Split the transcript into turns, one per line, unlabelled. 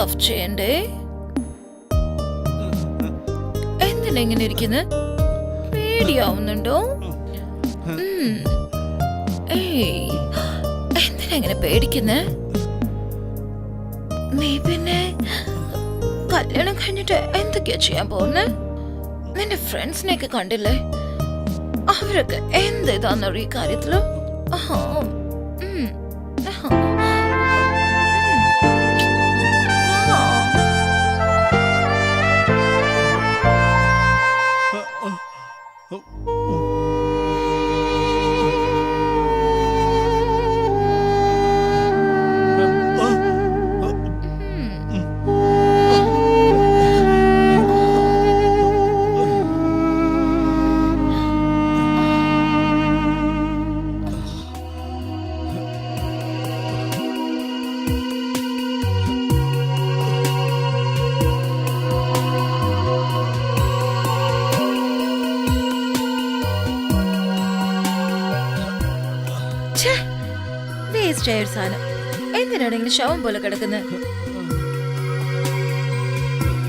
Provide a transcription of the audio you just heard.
Of ചെയ്യണ്ടേ? എന്തിനാ ഇങ്ങനെ ഇരിക്കുന്നത്? പേടിയാവുന്നുണ്ടോ? ഏയ്, എന്തിനാ ഇങ്ങനെ പേടിക്കുന്നേ? നീ പിന്നെ കല്യാണം കഴിഞ്ഞിട്ട് എന്തൊക്കെയാ ചെയ്യാൻ പോകുന്നേ? നിന്റെ ഫ്രണ്ട്സിനെയൊക്കെ കണ്ടില്ലേ? അവരൊക്കെ എന്ത് ഇതാന്നറിയ ഈ കാര്യത്തില്. വേസ്റ്റ് ആയ ഒരു സാധനം. എന്തിനാണെങ്കിലും ശവം പോലെ കിടക്കുന്നത്.